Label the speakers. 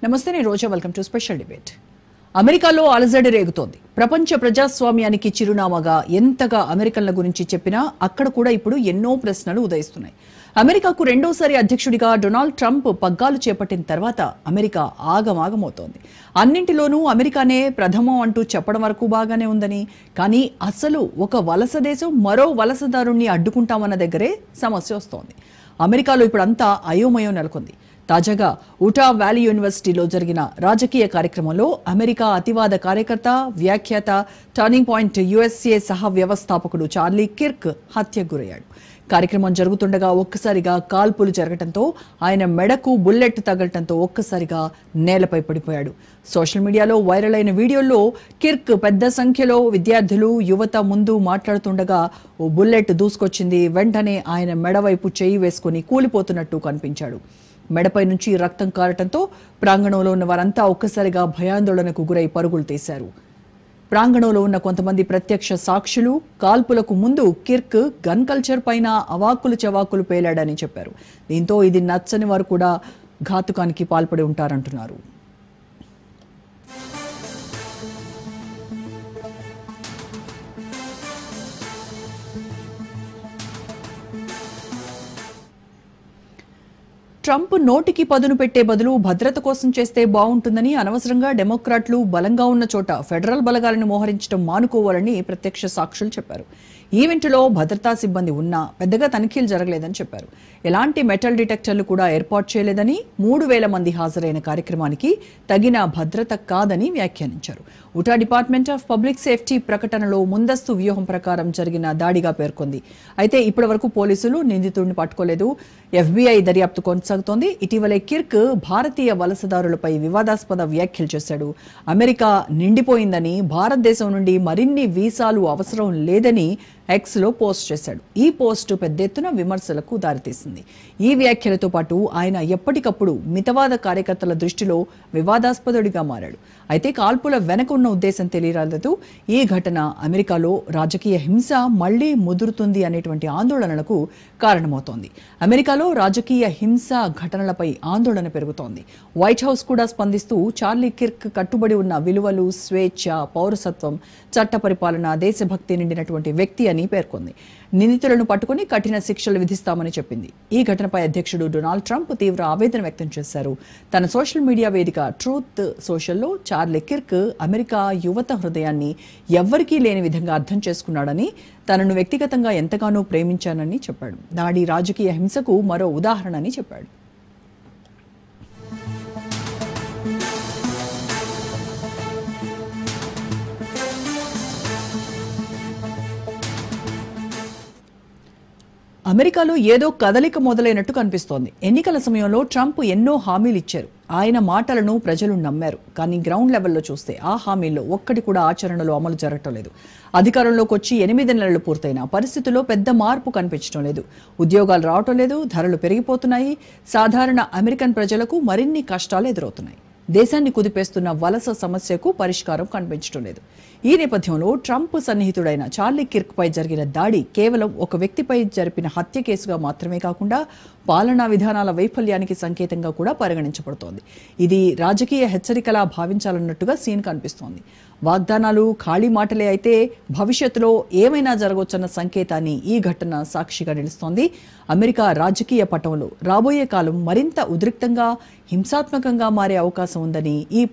Speaker 1: నమస్తే నేను రోజా welcome to special debate. అమెరికాలో అలజడి రేగుతోంది. ప్రపంచ ప్రజాస్వామ్యానికి చిరునామాగా ఎంతగా అమెరికన్ల గురించి చెప్పినా అక్కడ కూడా ఇప్పుడు ఎన్నో ప్రశ్నలు ఉదయిస్తున్నాయి. అమెరికాకు రెండోసారి అధ్యక్షుడిగా డొనాల్డ్ ట్రంప్ పగ్గాలు చేపట్టిన తర్వాత అమెరికా ఆగమాగమవుతోంది. అన్నింటిలోనూ అమెరికానే ప్రథమం అంటూ చెప్పడం వరకు బాగానే ఉందని, కానీ అసలు ఒక వలస దేశం మరో వలసదారుణ్ణి అడ్డుకుంటామన్న దగ్గరే సమస్య వస్తోంది. అమెరికాలో ఇప్పుడంతా అయోమయం నెలకొంది. తాజాగా ఉటా వ్యాలీ యూనివర్సిటీలో జరిగిన రాజకీయ కార్యక్రమంలో అమెరికా అతివాద కార్యకర్త, వ్యాఖ్యాత, టర్నింగ్ పాయింట్ యుఎస్ఏ సహ వ్యవస్థాపకుడు చార్లీ కిర్క్ హత్యకు గురయ్యాడు. కార్యక్రమం జరుగుతుండగా ఒక్కసారిగా కాల్పులు జరగడంతో ఆయన మెడకు బుల్లెట్ తగలటంతో ఒక్కసారిగా నేలపై పడిపోయాడు. సోషల్ మీడియాలో వైరల్ అయిన వీడియోలో కిర్క్ పెద్ద సంఖ్యలో విద్యార్థులు, యువత ముందు మాట్లాడుతుండగా ఓ బుల్లెట్ దూసుకొచ్చింది. వెంటనే ఆయన మెడవైపు చేయి వేసుకుని కూలిపోతున్నట్టు కనిపించాడు. మెడపై నుంచి రక్తం కారటంతో ప్రాంగణంలో ఉన్న వారంతా ఒక్కసారిగా భయాందోళనకు గురై పరుగులు తీశారు. ప్రాంగణంలో ఉన్న కొంతమంది ప్రత్యక్ష సాక్షులు కాల్పులకు ముందు కిర్క్ గన్ కల్చర్ పైన అవాకులు చవాకులు పేలాడని చెప్పారు. దీంతో ఇది నచ్చని వారు కూడా ఘాతుకానికి పాల్పడి ఉంటారంటున్నారు. ట్రంప్ నోటికి పదును పెట్టే బదులు భద్రత కోసం చేస్తే బాగుంటుందని, అనవసరంగా డెమోక్రాట్లు బలంగా ఉన్న చోట ఫెడరల్ బలగాలను మోహరించడం మానుకోవాలని ప్రత్యక్ష సాక్షులు చెప్పారు. ఈవెంట్లో భద్రతా సిబ్బంది ఉన్నా పెద్దగా తనిఖీలు జరగలేదని చెప్పారు. ఎలాంటి మెటల్ డిటెక్టర్లు కూడా ఏర్పాటు చేయలేదని, 3000 మంది హాజరైన కార్యక్రమానికి తగిన భద్రత కాదని వ్యాఖ్యానించారు. Utah department of public safety ప్రకటనలో ముందస్తు వ్యూహం ప్రకారం జరిగిన దాడిగా పేర్కొంది. అయితే ఇప్పటి వరకు పోలీసులు నిందితుడిని పట్టుకోలేదు. FBI దర్యాప్తు కొనసాగుతోంది. ఇటీవలే కిర్క్ భారతీయ వలసదారులపై వివాదాస్పద వ్యాఖ్యలు చేశాడు. అమెరికా నిండిపోయిందని, భారతదేశం నుండి మరిన్ని వీసాలు అవసరం లేదని ఎక్స్లో పోస్ట్ చేశాడు. ఈ పోస్టు పెద్ద ఎత్తున విమర్శలకు దారితీసింది. ఈ వ్యాఖ్యలతో పాటు ఆయన ఎప్పటికప్పుడు మితవాద కార్యకర్తల దృష్టిలో వివాదాస్పదుడిగా మారాడు. అయితే కాల్పుల వెనక ఉన్న ఉద్దేశం తెలియరాలేదు. ఈ ఘటన అమెరికాలో రాజకీయ హింస మళ్లీ ముదురుతుంది అనేటువంటి ఆందోళనలకు కారణమవుతోంది. అమెరికాలో రాజకీయ హింస ఘటనలపై ఆందోళన పెరుగుతోంది. వైట్ హౌస్ కూడా స్పందిస్తూ చార్లీ కిర్క్ కట్టుబడి ఉన్న విలువలు, స్వేచ్ఛ, పౌరసత్వం, చట్ట పరిపాలన, దేశభక్తి నిండినటువంటి వ్యక్తి అని పేర్కొంది. నిందితులను పట్టుకుని కఠిన శిక్షలు విధిస్తామని చెప్పింది. ఈ ఘటనపై అధ్యక్షుడు డొనాల్డ్ ట్రంప్ తీవ్ర ఆవేదన వ్యక్తం చేశారు. తన సోషల్ మీడియా వేదిక ట్రూత్ సోషల్లో చార్లీ కిర్క్ అమెరికా యువత హృదయాన్ని ఎవ్వరికీ లేని విధంగా అర్థం చేసుకున్నాడని, తనను వ్యక్తిగతంగా ఎంతగానో ప్రేమించానని చెప్పాడు. దాడి రాజకీయ హింసకు మరో ఉదాహరణ అని చెప్పాడు. అమెరికాలో ఏదో కదలిక మొదలైనట్టు కనిపిస్తోంది. ఎన్నికల సమయంలో ట్రంప్ ఎన్నో హామీలు ఇచ్చారు. ఆయన మాటలను ప్రజలు నమ్మారు. కానీ గ్రౌండ్ లెవెల్లో చూస్తే ఆ హామీల్లో ఒక్కటి కూడా ఆచరణలో అమలు జరగటం లేదు. అధికారంలోకి వచ్చి 8 నెలలు పూర్తయినా పరిస్థితుల్లో పెద్ద మార్పు కనిపించడం లేదు. ఉద్యోగాలు రావటం లేదు, ధరలు పెరిగిపోతున్నాయి. సాధారణ అమెరికన్ ప్రజలకు మరిన్ని కష్టాలు ఎదురవుతున్నాయి. దేశాన్ని కుదిపేస్తున్న వలస సమస్యకు పరిష్కారం కనిపించడం లేదు. ఈ నేపథ్యంలో ట్రంప్ సన్నిహితుడైన చార్లీ కిర్క్ పై జరిగిన దాడి కేవలం ఒక వ్యక్తిపై జరిపిన హత్య కేసుగా మాత్రమే కాకుండా పాలనా విధానాల వైఫల్యానికి సంకేతంగా కూడా పరిగణించబడుతోంది. ఇది రాజకీయ హెచ్చరికలా భావించాలన్నట్టుగా సీన్ కనిపిస్తోంది. వాగ్దానాలు ఖాళీ మాటలే అయితే భవిష్యత్తులో ఏమైనా జరగవచ్చన్న సంకేతాన్ని ఈ ఘటన సాక్షిగా నిలుస్తోంది. అమెరికా రాజకీయ పటంలో రాబోయే కాలం మరింత ఉద్రిక్తంగా, హింసాత్మకంగా మారే అవకాశం ఉందని ఈ